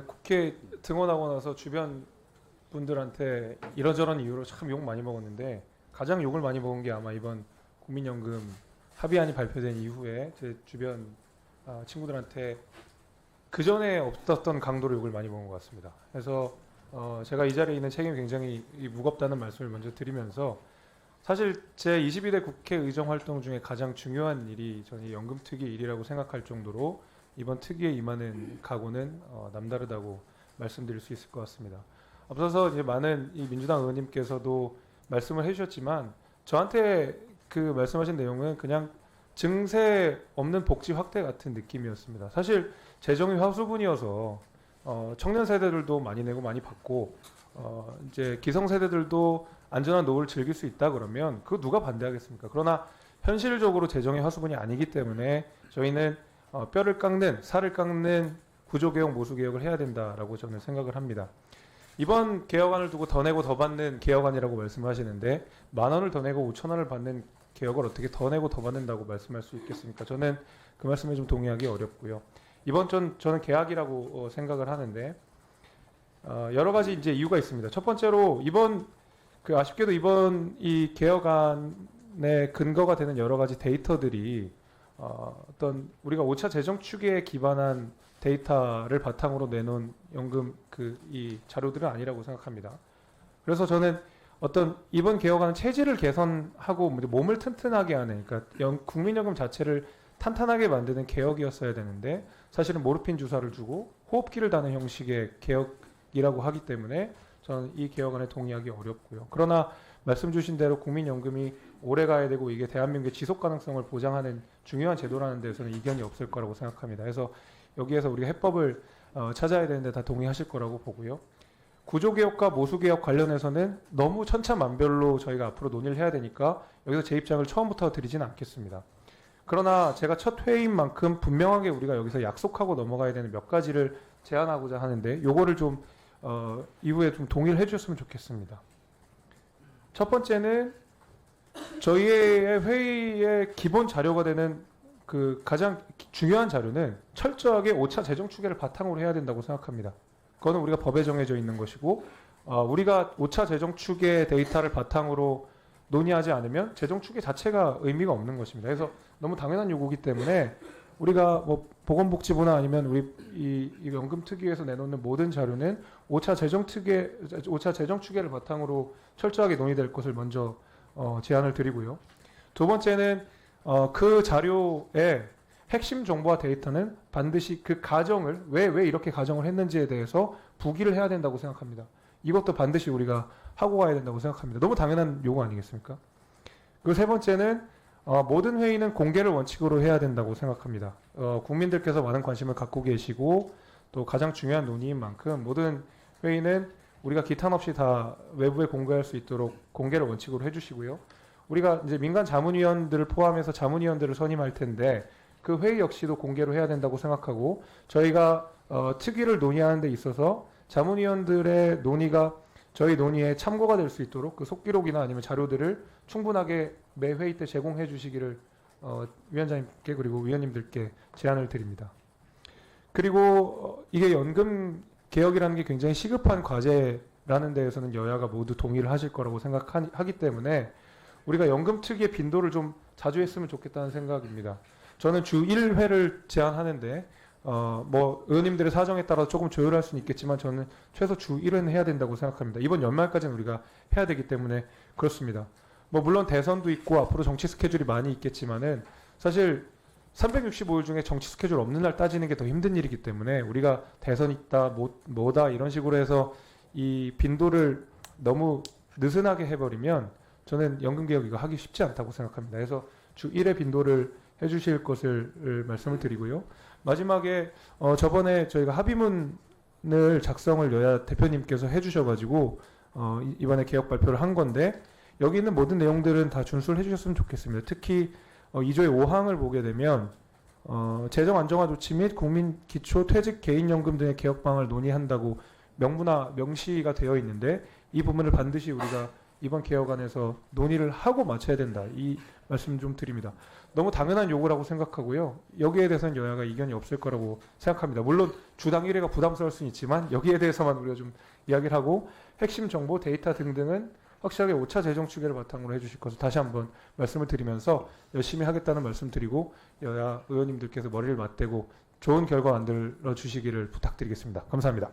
국회 등원하고 나서 주변 분들한테 이러저런 이유로 참 욕 많이 먹었는데 가장 욕을 많이 먹은 게 아마 이번 국민연금 합의안이 발표된 이후에 제 주변 친구들한테 그 전에 없었던 강도로 욕을 많이 먹은 것 같습니다. 그래서 제가 이 자리에 있는 책임이 굉장히 무겁다는 말씀을 먼저 드리면서 사실 제 22대 국회 의정 활동 중에 가장 중요한 일이 저는 이 연금특위 일이라고 생각할 정도로 이번 특위에 임하는 각오는 남다르다고 말씀드릴 수 있을 것 같습니다. 앞서서 이제 많은 이 민주당 의원님께서도 말씀을 해주셨지만 저한테 그 말씀하신 내용은 그냥 증세 없는 복지 확대 같은 느낌이었습니다. 사실 재정이 화수분이어서 청년 세대들도 많이 내고 많이 받고 이제 기성 세대들도 안전한 노후를 즐길 수 있다 그러면 그거 누가 반대하겠습니까? 그러나 현실적으로 재정의 화수분이 아니기 때문에 저희는 뼈를 깎는 살을 깎는 구조개혁 모수개혁을 해야 된다라고 저는 생각을 합니다. 이번 개혁안을 두고 더 내고 더 받는 개혁안이라고 말씀하시는데 10,000원을 더 내고 5,000원을 받는 개혁을 어떻게 더 내고 더 받는다고 말씀할 수 있겠습니까? 저는 그 말씀에 좀 동의하기 어렵고요. 이번 저는 개혁이라고 생각을 하는데 여러 가지 이제 이유가 있습니다. 첫 번째로 아쉽게도 이번 이 개혁안의 근거가 되는 여러 가지 데이터들이 어떤 우리가 5차 재정 추계에 기반한 데이터를 바탕으로 내놓은 연금 이 자료들은 아니라고 생각합니다. 그래서 저는 어떤 이번 개혁안은 체질을 개선하고 몸을 튼튼하게 하는, 그러니까 국민연금 자체를 탄탄하게 만드는 개혁이었어야 되는데 사실은 모르핀 주사를 주고 호흡기를 다는 형식의 개혁이라고 하기 때문에 저는 이 개혁안에 동의하기 어렵고요. 그러나 말씀 주신 대로 국민연금이 오래 가야 되고 이게 대한민국의 지속 가능성을 보장하는 중요한 제도라는 데서는 이견이 없을 거라고 생각합니다. 그래서 여기에서 우리가 해법을 찾아야 되는데 다 동의하실 거라고 보고요. 구조개혁과 모수개혁 관련해서는 너무 천차만별로 저희가 앞으로 논의를 해야 되니까 여기서 제 입장을 처음부터 드리진 않겠습니다. 그러나 제가 첫 회의인 만큼 분명하게 우리가 여기서 약속하고 넘어가야 되는 몇 가지를 제안하고자 하는데 요거를 좀 이후에 좀 동의를 해주셨으면 좋겠습니다. 첫 번째는 저희의 회의의 기본 자료가 되는 그 가장 중요한 자료는 철저하게 5차 재정 추계를 바탕으로 해야 된다고 생각합니다. 그거는 우리가 법에 정해져 있는 것이고 우리가 5차 재정 추계 데이터를 바탕으로 논의하지 않으면 재정 추계 자체가 의미가 없는 것입니다. 그래서 너무 당연한 요구이기 때문에 우리가 뭐 보건복지부나 아니면 우리 이 연금특위에서 내놓는 모든 자료는 5차 재정 추계를 바탕으로 철저하게 논의될 것을 먼저 제안을 드리고요. 두 번째는 그 자료의 핵심 정보와 데이터는 반드시 그 가정을 왜 이렇게 가정을 했는지에 대해서 부기를 해야 된다고 생각합니다. 이것도 반드시 우리가 하고 가야 된다고 생각합니다. 너무 당연한 요구 아니겠습니까? 그 세 번째는 모든 회의는 공개를 원칙으로 해야 된다고 생각합니다. 국민들께서 많은 관심을 갖고 계시고 또 가장 중요한 논의인 만큼 모든 회의는 우리가 기탄 없이 다 외부에 공개할 수 있도록 공개를 원칙으로 해주시고요. 우리가 이제 민간 자문위원들을 포함해서 자문위원들을 선임할 텐데 그 회의 역시도 공개로 해야 된다고 생각하고 저희가 특위를 논의하는 데 있어서 자문위원들의 논의가 저희 논의에 참고가 될 수 있도록 그 속기록이나 아니면 자료들을 충분하게 매 회의 때 제공해 주시기를 위원장님께 그리고 위원님들께 제안을 드립니다. 그리고 이게 연금 개혁이라는 게 굉장히 시급한 과제라는 데에서는 여야가 모두 동의를 하실 거라고 생각하기 때문에 우리가 연금 특위의 빈도를 좀 자주 했으면 좋겠다는 생각입니다. 저는 주 1회를 제안하는데 뭐 의원님들의 사정에 따라 조금 조율할 수는 있겠지만 저는 최소 주 1회는 해야 된다고 생각합니다. 이번 연말까지는 우리가 해야 되기 때문에 그렇습니다. 뭐 물론 대선도 있고 앞으로 정치 스케줄이 많이 있겠지만은 사실 365일 중에 정치 스케줄 없는 날 따지는 게 더 힘든 일이기 때문에 우리가 대선 있다 뭐다 이런 식으로 해서 이 빈도를 너무 느슨하게 해버리면 저는 연금개혁 이거 하기 쉽지 않다고 생각합니다. 그래서 주 1회 빈도를 해주실 것을 말씀을 드리고요. 마지막에 저번에 저희가 합의문을 작성을 여야 대표님께서 해주셔가지고 이번에 개혁 발표를 한 건데 여기 있는 모든 내용들은 다 준수를 해주셨으면 좋겠습니다. 특히 2조의 5항을 보게 되면 재정 안정화 조치 및 국민 기초 퇴직 개인연금 등의 개혁 방안을 논의한다고 명시가 되어 있는데 이 부분을 반드시 우리가 이번 개혁안에서 논의를 하고 마쳐야 된다. 이 말씀 좀 드립니다. 너무 당연한 요구라고 생각하고요. 여기에 대해서는 여야가 이견이 없을 거라고 생각합니다. 물론 주당 1회가 부담스러울 수는 있지만 여기에 대해서만 우리가 좀 이야기를 하고 핵심 정보, 데이터 등등은 확실하게 5차 재정 추계를 바탕으로 해주실 것을 다시 한번 말씀을 드리면서 열심히 하겠다는 말씀 드리고 여야 의원님들께서 머리를 맞대고 좋은 결과 만들어 주시기를 부탁드리겠습니다. 감사합니다.